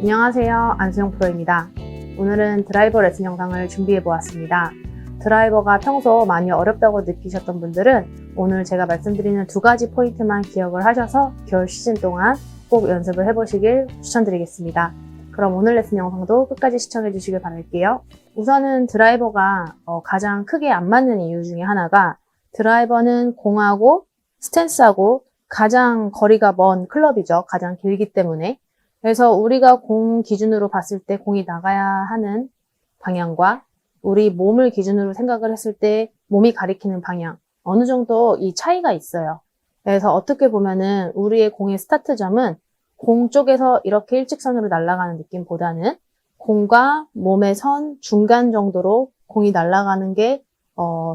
안녕하세요, 안수영 프로입니다. 오늘은 드라이버 레슨 영상을 준비해 보았습니다. 드라이버가 평소 많이 어렵다고 느끼셨던 분들은 오늘 제가 말씀드리는 두 가지 포인트만 기억을 하셔서 겨울 시즌 동안 꼭 연습을 해보시길 추천드리겠습니다. 그럼 오늘 레슨 영상도 끝까지 시청해 주시길 바랄게요. 우선은 드라이버가 가장 크게 안 맞는 이유 중에 하나가 드라이버는 공하고 스탠스하고 가장 거리가 먼 클럽이죠. 가장 길기 때문에. 그래서 우리가 공 기준으로 봤을 때 공이 나가야 하는 방향과 우리 몸을 기준으로 생각을 했을 때 몸이 가리키는 방향, 어느 정도 이 차이가 있어요. 그래서 어떻게 보면은 우리의 공의 스타트점은 공 쪽에서 이렇게 일직선으로 날아가는 느낌보다는 공과 몸의 선 중간 정도로 공이 날아가는 게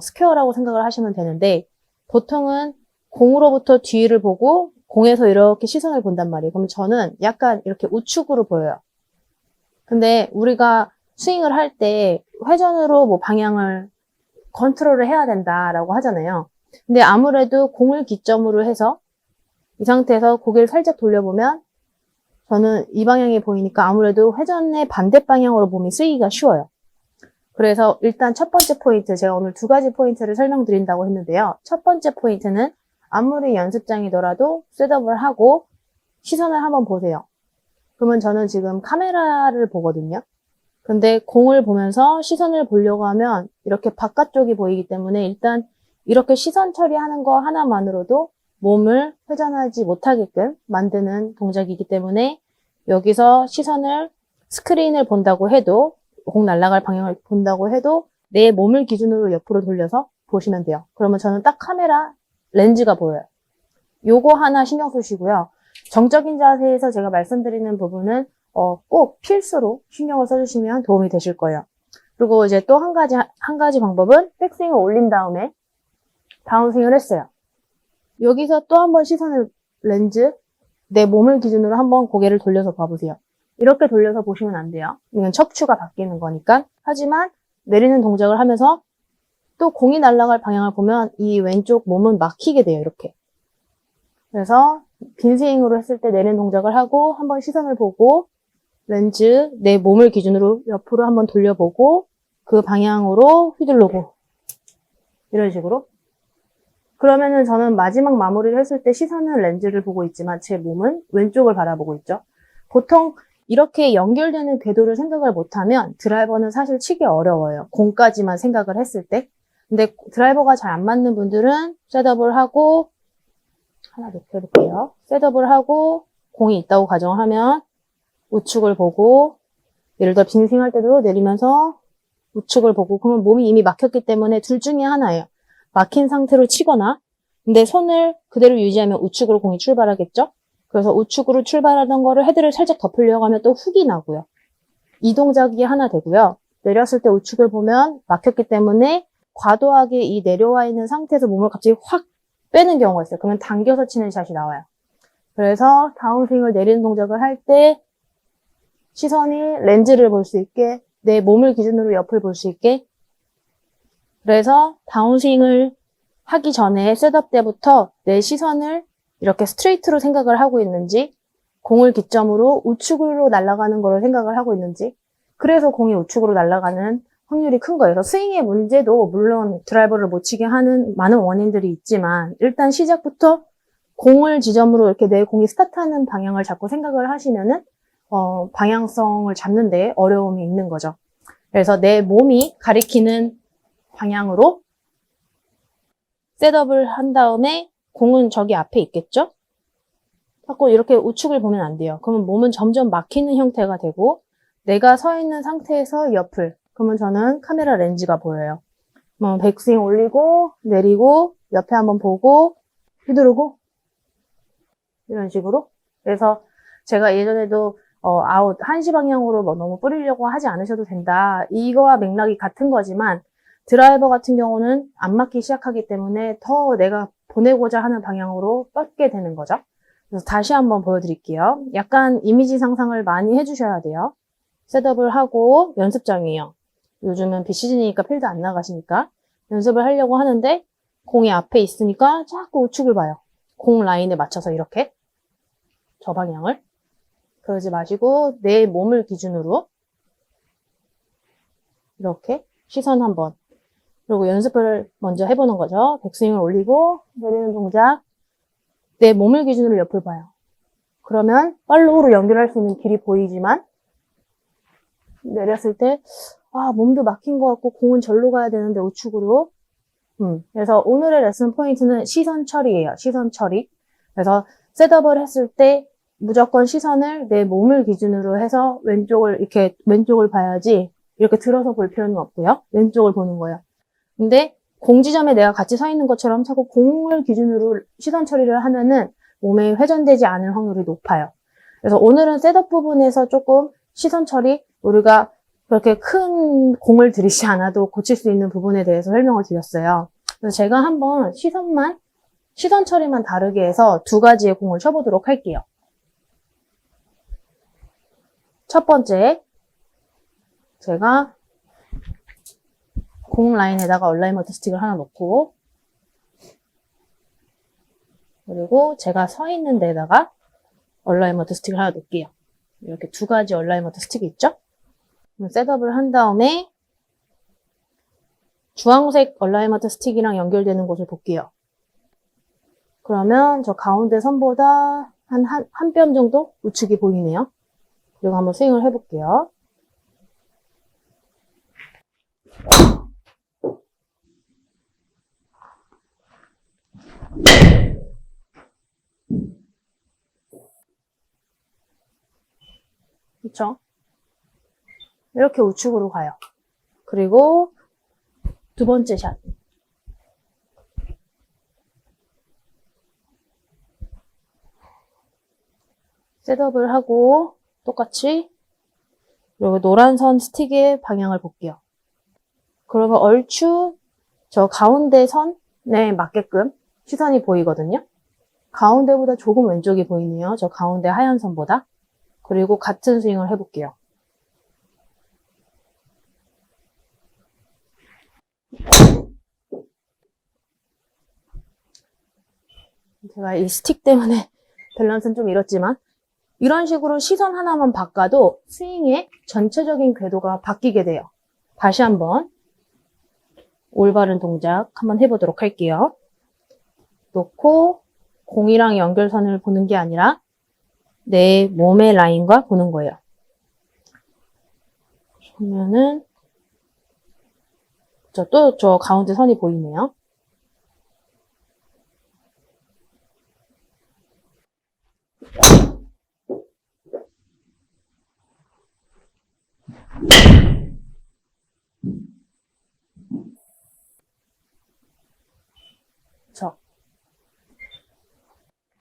스퀘어라고 생각을 하시면 되는데, 보통은 공으로부터 뒤를 보고 공에서 이렇게 시선을 본단 말이에요. 그럼 저는 약간 이렇게 우측으로 보여요. 근데 우리가 스윙을 할 때 회전으로 뭐 방향을 컨트롤을 해야 된다라고 하잖아요. 근데 아무래도 공을 기점으로 해서 이 상태에서 고개를 살짝 돌려보면 저는 이 방향이 보이니까 아무래도 회전의 반대 방향으로 몸이 쓰이기가 쉬워요. 그래서 일단 첫 번째 포인트, 제가 오늘 두 가지 포인트를 설명드린다고 했는데요. 첫 번째 포인트는 아무리 연습장이더라도 셋업을 하고 시선을 한번 보세요. 그러면 저는 지금 카메라를 보거든요. 근데 공을 보면서 시선을 보려고 하면 이렇게 바깥쪽이 보이기 때문에 일단 이렇게 시선 처리하는 거 하나만으로도 몸을 회전하지 못하게끔 만드는 동작이기 때문에 여기서 스크린을 본다고 해도, 공 날아갈 방향을 본다고 해도 내 몸을 기준으로 옆으로 돌려서 보시면 돼요. 그러면 저는 딱 카메라 렌즈가 보여요. 요거 하나 신경 쓰시고요. 정적인 자세에서 제가 말씀드리는 부분은 꼭 필수로 신경을 써주시면 도움이 되실 거예요. 그리고 이제 또 한 가지 방법은 백스윙을 올린 다음에 다운스윙을 했어요. 여기서 또 한 번 렌즈, 내 몸을 기준으로 한번 고개를 돌려서 봐보세요. 이렇게 돌려서 보시면 안 돼요. 이건 척추가 바뀌는 거니까. 하지만 내리는 동작을 하면서 또 공이 날아갈 방향을 보면 이 왼쪽 몸은 막히게 돼요. 이렇게. 그래서 빈 스윙으로 했을 때 내리는 동작을 하고 한번 시선을 보고 렌즈, 내 몸을 기준으로 옆으로 한번 돌려보고 그 방향으로 휘둘르고 이런 식으로. 그러면은 저는 마지막 마무리를 했을 때 시선은 렌즈를 보고 있지만 제 몸은 왼쪽을 바라보고 있죠. 보통 이렇게 연결되는 궤도를 생각을 못하면 드라이버는 사실 치기 어려워요. 공까지만 생각을 했을 때. 근데 드라이버가 잘 안 맞는 분들은 셋업을 하고, 하나 높여볼게요. 셋업을 하고 공이 있다고 가정하면 우측을 보고, 예를 들어 빈스윙 할 때도 내리면서 우측을 보고, 그러면 몸이 이미 막혔기 때문에 둘 중에 하나예요. 막힌 상태로 치거나, 근데 손을 그대로 유지하면 우측으로 공이 출발하겠죠? 그래서 우측으로 출발하던 거를 헤드를 살짝 덮으려고 하면 또 훅이 나고요. 이 동작이 하나 되고요. 내렸을 때 우측을 보면 막혔기 때문에 과도하게 이 내려와 있는 상태에서 몸을 갑자기 확 빼는 경우가 있어요. 그러면 당겨서 치는 샷이 나와요. 그래서 다운스윙을 내리는 동작을 할 때 시선이 렌즈를 볼 수 있게, 내 몸을 기준으로 옆을 볼 수 있게. 그래서 다운스윙을 하기 전에 셋업 때부터 내 시선을 이렇게 스트레이트로 생각을 하고 있는지, 공을 기점으로 우측으로 날아가는 걸 생각을 하고 있는지, 그래서 공이 우측으로 날아가는 확률이 큰 거예요. 그래서 스윙의 문제도 물론 드라이버를 못 치게 하는 많은 원인들이 있지만 일단 시작부터 공을 지점으로 이렇게 내 공이 스타트하는 방향을 자꾸 생각을 하시면은 방향성을 잡는 데 어려움이 있는 거죠. 그래서 내 몸이 가리키는 방향으로 셋업을 한 다음에 공은 저기 앞에 있겠죠? 자꾸 이렇게 우측을 보면 안 돼요. 그러면 몸은 점점 막히는 형태가 되고 내가 서 있는 상태에서 옆을, 그러면 저는 카메라 렌즈가 보여요. 백스윙 올리고 내리고 옆에 한번 보고 휘두르고 이런 식으로. 그래서 제가 예전에도 아웃 한시 방향으로 너무 뿌리려고 하지 않으셔도 된다, 이거와 맥락이 같은 거지만 드라이버 같은 경우는 안 맞기 시작하기 때문에 더 내가 보내고자 하는 방향으로 뻗게 되는 거죠. 그래서 다시 한번 보여드릴게요. 약간 이미지 상상을 많이 해주셔야 돼요. 셋업을 하고 연습장이에요. 요즘은 비시즌이니까 필드 안 나가시니까 연습을 하려고 하는데 공이 앞에 있으니까 자꾸 우측을 봐요. 공 라인에 맞춰서 이렇게 저 방향을. 그러지 마시고 내 몸을 기준으로 이렇게 시선 한번. 그리고 연습을 먼저 해보는 거죠. 백스윙을 올리고 내리는 동작. 내 몸을 기준으로 옆을 봐요. 그러면 팔로우로 연결할 수 있는 길이 보이지만 내렸을 때 몸도 막힌 것 같고 공은 절로 가야 되는데 우측으로. 그래서 오늘의 레슨 포인트는 시선 처리예요. 시선 처리. 그래서 셋업을 했을 때 무조건 시선을 내 몸을 기준으로 해서 왼쪽을 봐야지 이렇게 들어서 볼 필요는 없고요. 왼쪽을 보는 거예요. 근데 공 지점에 내가 같이 서 있는 것처럼 자꾸 공을 기준으로 시선 처리를 하면은 몸에 회전되지 않을 확률이 높아요. 그래서 오늘은 셋업 부분에서 조금 시선 처리, 우리가 그렇게 큰 공을 들이지 않아도 고칠 수 있는 부분에 대해서 설명을 드렸어요. 그래서 제가 한번 시선 처리만 다르게 해서 두 가지의 공을 쳐보도록 할게요. 첫 번째, 제가 공 라인에다가 얼라이먼트 스틱을 하나 놓고, 그리고 제가 서 있는 데다가 얼라이먼트 스틱을 하나 놓을게요. 이렇게 두 가지 얼라이먼트 스틱이 있죠? 셋업을 한 다음에 주황색 얼라이먼트 스틱이랑 연결되는 곳을 볼게요. 그러면 저 가운데 선보다 한 뼘 정도 우측이 보이네요. 그리고 한번 스윙을 해볼게요. 그쵸? 이렇게 우측으로 가요. 그리고 두 번째 샷. 셋업을 하고 똑같이 그리고 노란 선 스틱의 방향을 볼게요. 그러면 얼추 저 가운데 선에 맞게끔 시선이 보이거든요. 가운데보다 조금 왼쪽이 보이네요. 저 가운데 하얀 선보다. 그리고 같은 스윙을 해볼게요. 제가 이 스틱 때문에 밸런스는 좀 잃었지만 이런 식으로 시선 하나만 바꿔도 스윙의 전체적인 궤도가 바뀌게 돼요. 다시 한번 올바른 동작 한번 해보도록 할게요. 놓고 공이랑 연결선을 보는 게 아니라 내 몸의 라인과 보는 거예요. 그러면은 저 가운데 선이 보이네요.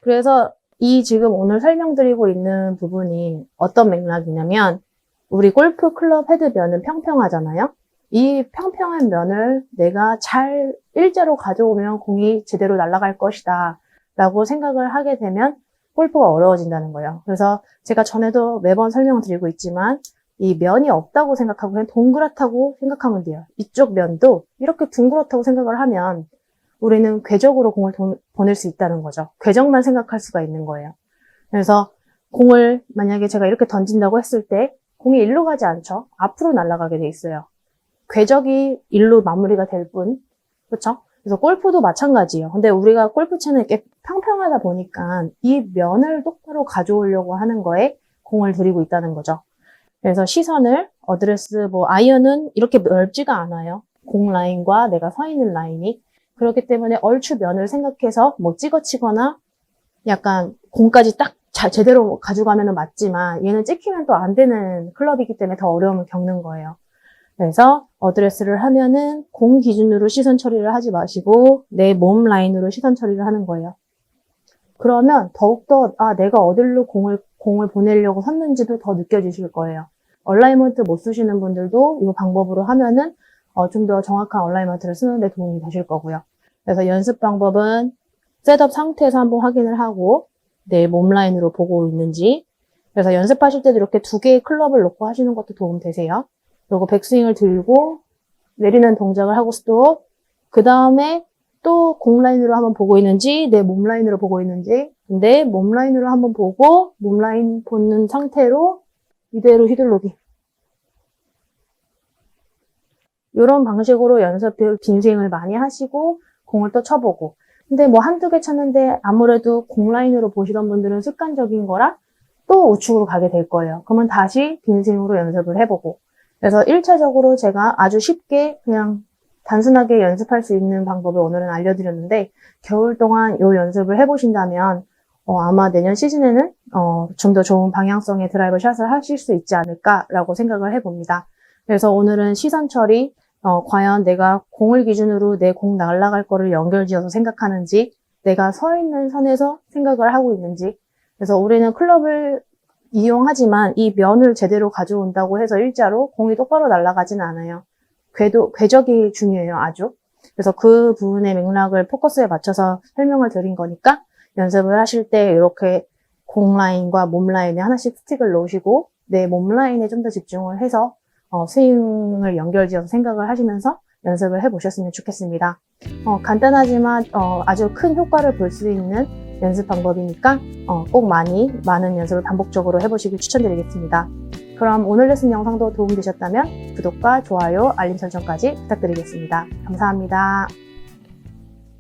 그래서 이 지금 오늘 설명드리고 있는 부분이 어떤 맥락이냐면 우리 골프 클럽 헤드면은 평평하잖아요. 이 평평한 면을 내가 잘 일자로 가져오면 공이 제대로 날아갈 것이다 라고 생각을 하게 되면 골프가 어려워진다는 거예요. 그래서 제가 전에도 매번 설명드리고 있지만 이 면이 없다고 생각하고 그냥 동그랗다고 생각하면 돼요. 이쪽 면도 이렇게 둥그렇다고 생각을 하면 우리는 궤적으로 공을 보낼 수 있다는 거죠. 궤적만 생각할 수가 있는 거예요. 그래서 공을 만약에 제가 이렇게 던진다고 했을 때 공이 일로 가지 않죠. 앞으로 날아가게 돼 있어요. 궤적이 일로 마무리가 될 뿐. 그렇죠? 그래서 골프도 마찬가지예요. 근데 우리가 골프채는 이렇게 평평하다 보니까 이 면을 똑바로 가져오려고 하는 거에 공을 들이고 있다는 거죠. 그래서 시선을 어드레스 아이언은 이렇게 넓지가 않아요. 공 라인과 내가 서 있는 라인이. 그렇기 때문에 얼추 면을 생각해서 찍어치거나 약간 공까지 딱 제대로 가져가면 맞지만 얘는 찍히면 또 안 되는 클럽이기 때문에 더 어려움을 겪는 거예요. 그래서 어드레스를 하면은 공 기준으로 시선 처리를 하지 마시고 내 몸 라인으로 시선 처리를 하는 거예요. 그러면 더욱더 내가 어디로 공을 보내려고 섰는지도 더 느껴지실 거예요. 얼라이먼트 못 쓰시는 분들도 이 방법으로 하면은 좀 더 정확한 얼라이먼트를 쓰는 데 도움이 되실 거고요. 그래서 연습 방법은 셋업 상태에서 한번 확인을 하고 내 몸 라인으로 보고 있는지. 그래서 연습하실 때도 이렇게 두 개의 클럽을 놓고 하시는 것도 도움 되세요. 그리고 백스윙을 들고 내리는 동작을 하고 스톱. 그 다음에 또 공 라인으로 한번 보고 있는지 내 몸 라인으로 보고 있는지 근데 몸 라인으로 한번 보고 몸 라인 보는 상태로 이대로 휘둘르기. 이런 방식으로 연습 빈스윙을 많이 하시고 공을 또 쳐보고. 근데 뭐 한두 개 쳤는데 아무래도 공 라인으로 보시던 분들은 습관적인 거라 또 우측으로 가게 될 거예요. 그러면 다시 빈스윙으로 연습을 해보고. 그래서 1차적으로 제가 아주 쉽게 그냥 단순하게 연습할 수 있는 방법을 오늘은 알려드렸는데, 겨울 동안 이 연습을 해보신다면 아마 내년 시즌에는 좀 더 좋은 방향성의 드라이버 샷을 하실 수 있지 않을까라고 생각을 해봅니다. 그래서 오늘은 시선 처리, 과연 내가 공을 기준으로 내 공 날아갈 거를 연결지어서 생각하는지, 내가 서 있는 선에서 생각을 하고 있는지. 그래서 우리는 클럽을 이용하지만 이 면을 제대로 가져온다고 해서 일자로 공이 똑바로 날아가지는 않아요. 궤적이 중요해요, 아주. 그래서 그 부분의 맥락을 포커스에 맞춰서 설명을 드린 거니까 연습을 하실 때 이렇게 공 라인과 몸 라인에 하나씩 스틱을 놓으시고 내 몸 라인에 좀 더 집중을 해서 스윙을 연결지어서 생각을 하시면서 연습을 해보셨으면 좋겠습니다. 간단하지만 아주 큰 효과를 볼 수 있는 연습 방법이니까 꼭 많은 연습을 반복적으로 해보시길 추천드리겠습니다. 그럼 오늘 레슨 영상도 도움되셨다면 구독과 좋아요, 알림 설정까지 부탁드리겠습니다. 감사합니다.